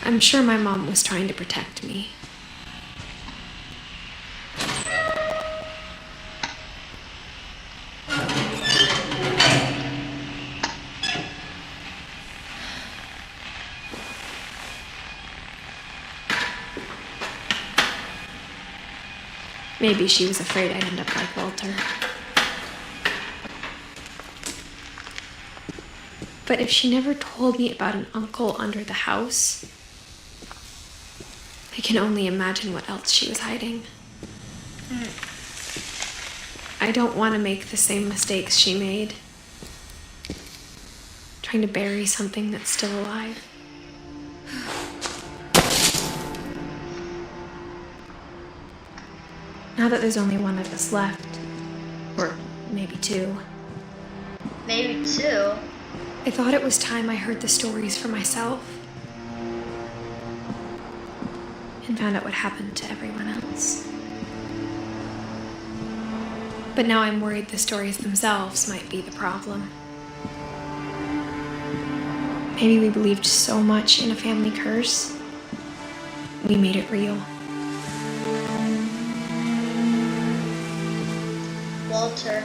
I'm sure my mom was trying to protect me. Maybe she was afraid I'd end up like Walter. But if she never told me about an uncle under the house, I can only imagine what else she was hiding. I don't want to make the same mistakes she made. Trying to bury something that's still alive. Now that there's only one of us left, or maybe 2, Maybe 2. I thought it was time I heard the stories for myself and found out what happened to everyone else. But now I'm worried the stories themselves might be the problem. Maybe we believed so much in a family curse, we made it real. Walter.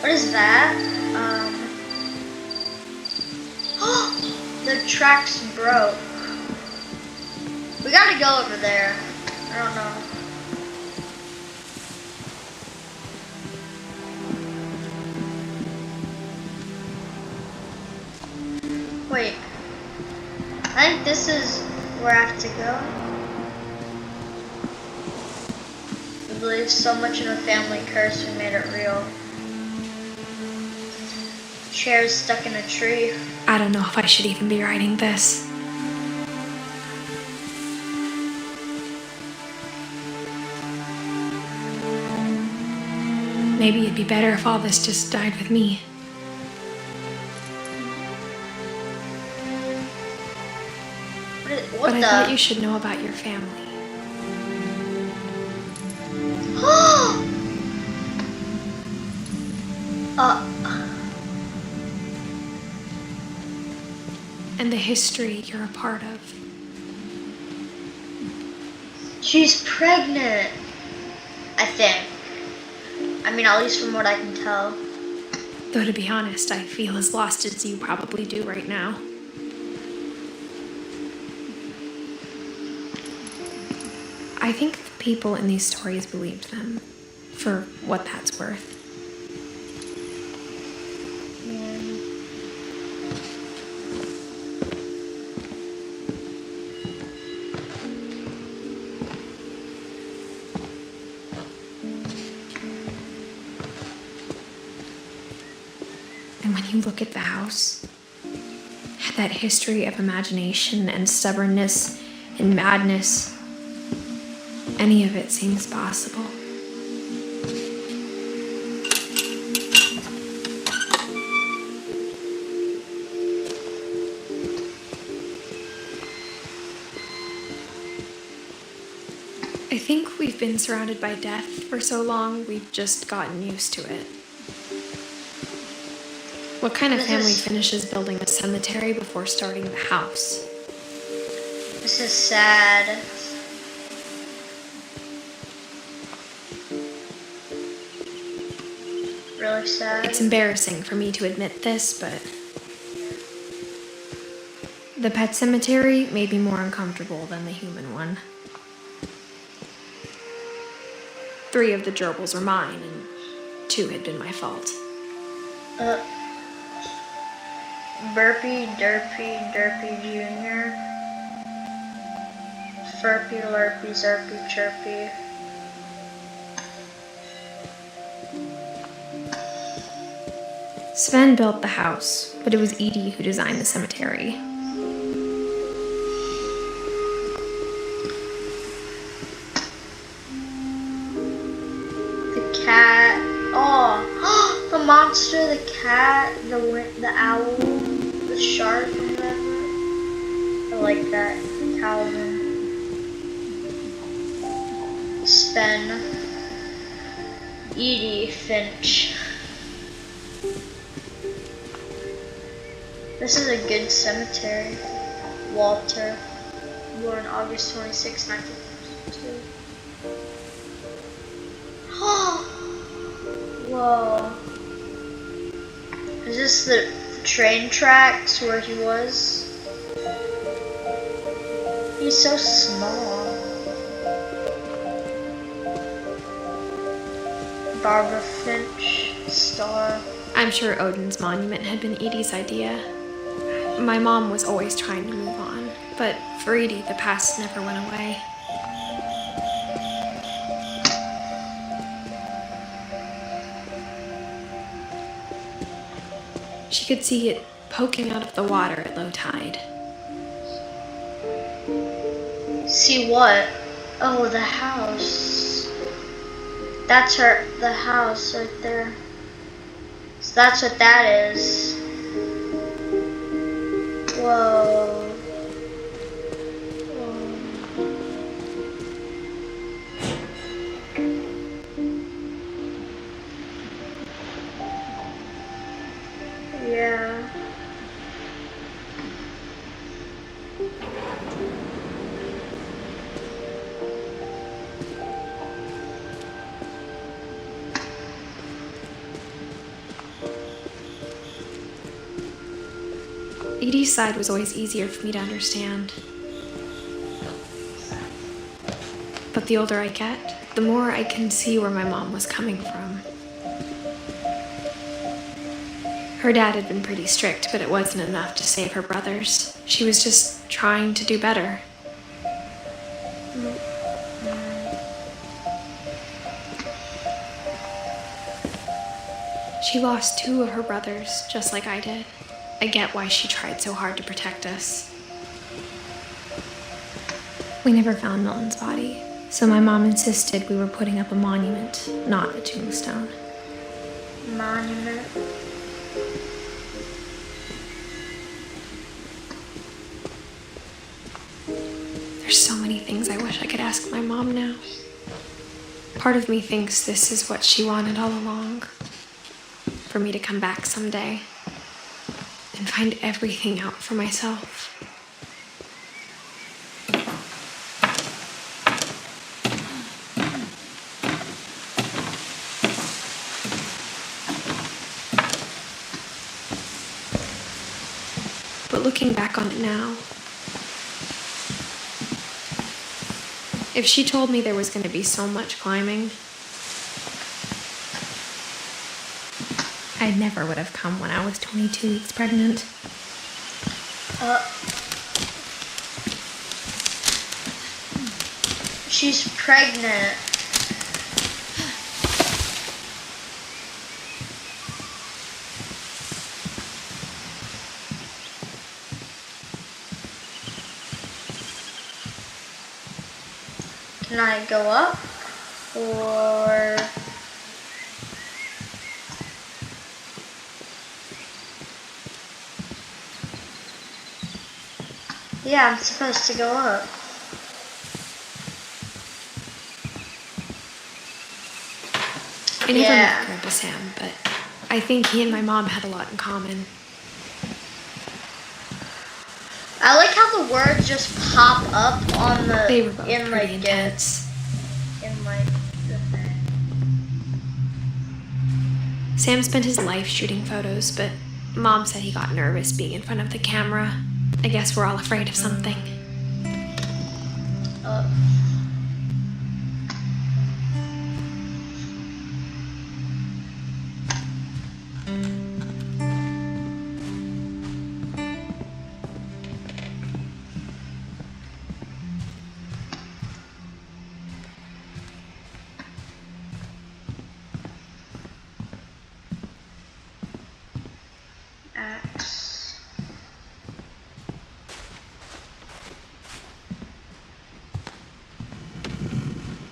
What is that? The tracks broke. We gotta go over there. I don't know. Wait. I think this is where I have to go. We believe so much in a family curse, we made it real. Chairs stuck in a tree. I don't know if I should even be writing this. maybe it'd be better if all this just died with me. What But I the? thought you should know about your family. And the history you're a part of. She's pregnant, I think. I mean, at least from what I can tell. Though to be honest, I feel as lost as you probably do right now. I think the people in these stories believed them, for what that's worth. And when you look at the house, had that history of imagination and stubbornness and madness, any of it seems possible. I think we've been surrounded by death for so long, we've just gotten used to it. What kind of family finishes building a cemetery before starting the house? This is sad. Really sad. It's embarrassing for me to admit this, but the pet cemetery made me more uncomfortable than the human one. 3 of the gerbils were mine, and 2 had been my fault. Burpy, Derpy, Derpy Jr. Furpy, Lurpy, Zerpy, Chirpy. Sven built the house, but it was Edie who designed the cemetery. The cat. Oh, the monster, the cat, the owl, the shark, or whatever. I like that. Calvin. Sven. Edie, Finch. This is a good cemetery. Walter, born August 26, 1952. Whoa. Is this the train tracks where he was? He's so small. Barbara Finch, star. I'm sure Odin's monument had been Edie's idea. My mom was always trying to move on, but for Edie, the past never went away. She could see it poking out of the water at low tide. See what? Oh, the house. That's the house right there. So that's what that is. Whoa. Yeah. Edie's side was always easier for me to understand. But the older I get, the more I can see where my mom was coming from. Her dad had been pretty strict, but it wasn't enough to save her brothers. She was just trying to do better. She lost 2 of her brothers, just like I did. I get why she tried so hard to protect us. We never found Milton's body, so my mom insisted we were putting up a monument, not a tombstone. monument. There's so many things I wish I could ask my mom now. Part of me thinks this is what she wanted all along. For me to come back someday and find everything out for myself. But looking back on it now, if she told me there was going to be so much climbing, I never would have come when I was 22 weeks pregnant. She's pregnant. Can I go up? Or... Yeah, I'm supposed to go up. I never Yeah. met Grandpa Sam, but I think he and my mom had a lot in common. I like how the words just pop up on the They were both in pretty like intense. in like the thing. Sam spent his life shooting photos, but Mom said he got nervous being in front of the camera. I guess we're all afraid of something. Axe.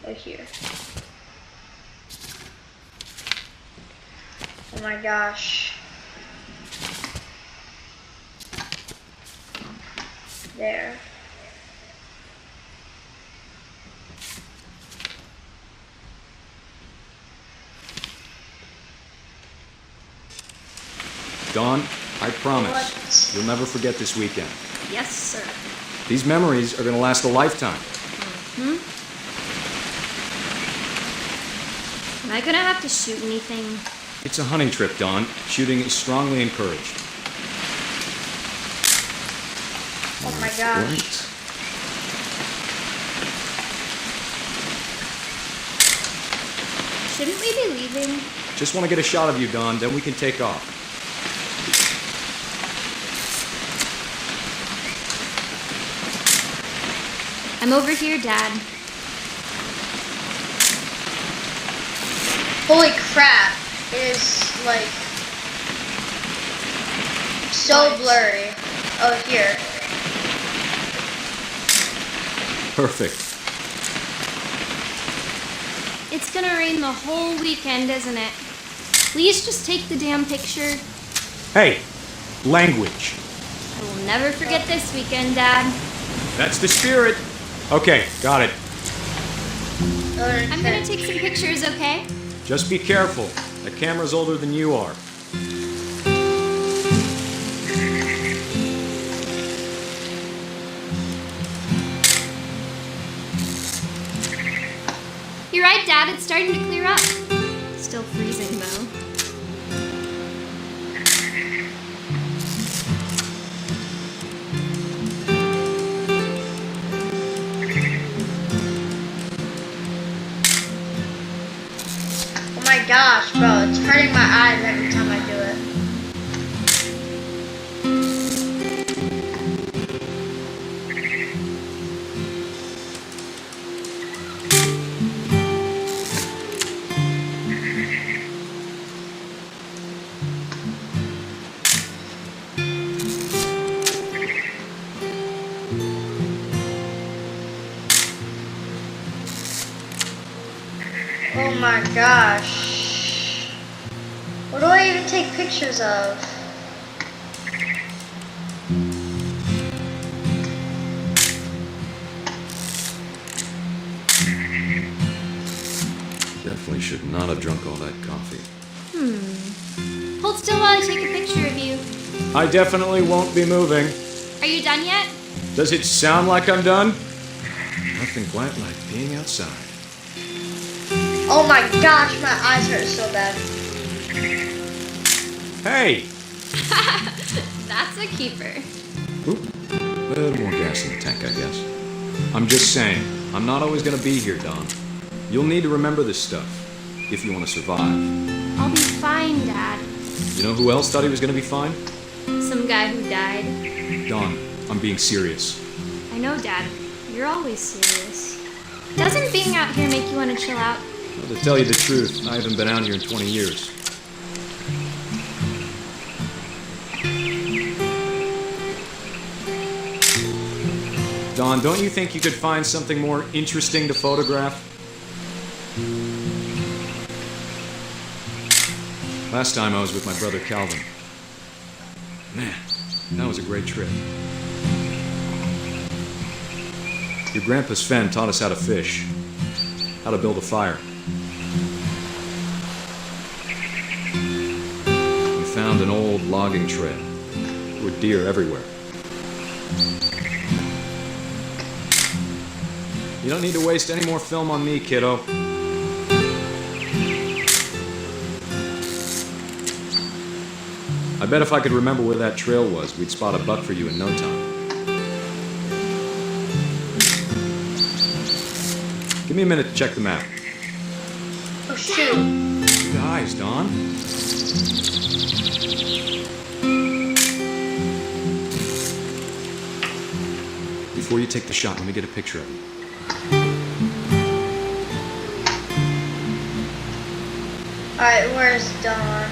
Oh, here. Oh my gosh. There. Dawn, I promise What? you'll never forget this weekend. Yes, sir. These memories are going to last a lifetime. Am I gonna have to shoot anything? It's a hunting trip, Dawn. Shooting is strongly encouraged. Oh my gosh. Right. Shouldn't we be leaving? Just want to get a shot of you, Dawn, then we can take off. I'm over here, Dad. Holy crap. It is like so blurry. Oh, here. Perfect. It's gonna rain the whole weekend, isn't it? Please just take the damn picture. Hey, language. I will never forget this weekend, Dad. That's the spirit. Okay, got it. I'm gonna take some pictures, okay? Just be careful. The camera's older than you are. You're right, Dad. It's starting to clear up. Still freezing, though. Oh my gosh, bro. It's hurting my eyes every time I do it. Oh my gosh. What do I even take pictures of? Definitely should not have drunk all that coffee. Hold still while I take a picture of you. I definitely won't be moving. Are you done yet? Does it sound like I'm done? Nothing quite like being outside. Oh my gosh, my eyes hurt so bad. Hey! That's a keeper. Oop. A little more gas in the tank, I guess. I'm just saying, I'm not always gonna be here, Don. You'll need to remember this stuff, if you want to survive. I'll be fine, Dad. You know who else thought he was gonna be fine? Some guy who died. Don, I'm being serious. I know, Dad. You're always serious. Doesn't being out here make you want to chill out? Well, to tell you the truth, I haven't been out here in 20 years. Don, don't you think you could find something more interesting to photograph? Last time I was with my brother Calvin. Man, that was a great trip. Your grandpa Sven taught us how to fish, how to build a fire. We found an old logging trail. There were deer everywhere. You don't need to waste any more film on me, kiddo. I bet if I could remember where that trail was, we'd spot a buck for you in no time. Give me a minute to check the map. Oh shoot. Good eyes, Don. Before you take the shot, let me get a picture of you. Alright, where's Dawn?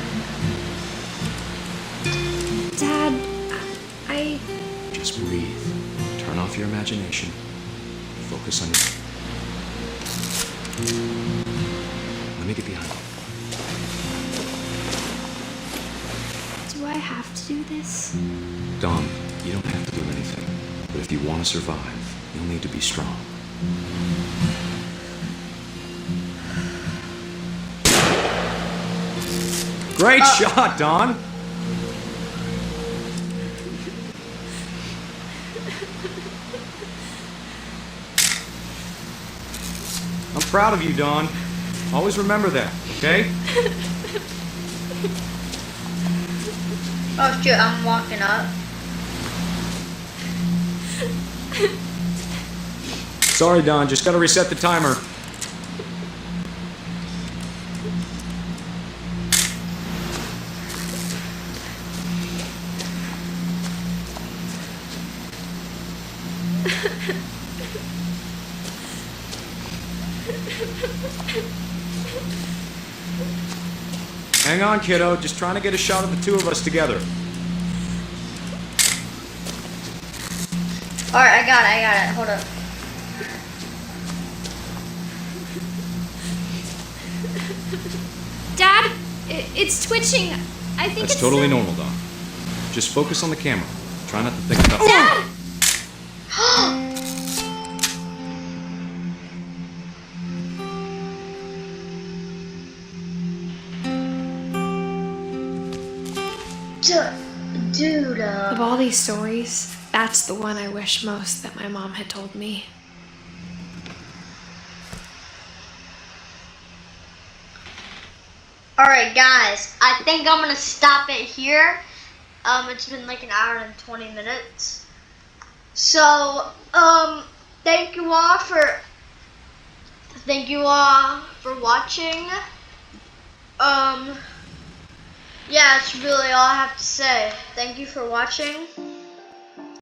Dad, I... Just breathe. Turn off your imagination. Focus on your... Let me get behind you. Do I have to do this? Don, you don't have to do anything. But if you want to survive, you'll need to be strong. Great shot, Don! I'm proud of you, Don. Always remember that, okay? Oh shoot, I'm walking up. Sorry, Don, just gotta reset the timer. Hang on, kiddo. Just trying to get a shot of the two of us together. Alright, I got it. Hold up. Dad, it's twitching. I think That's it's totally normal, Don. Just focus on the camera. Try not to think about... Dad! Dude, Of all these stories, that's the one I wish most that my mom had told me. Alright guys, I think I'm gonna stop it here. It's been like an hour and 20 minutes. So, thank you all for watching. Yeah, that's really all I have to say. Thank you for watching.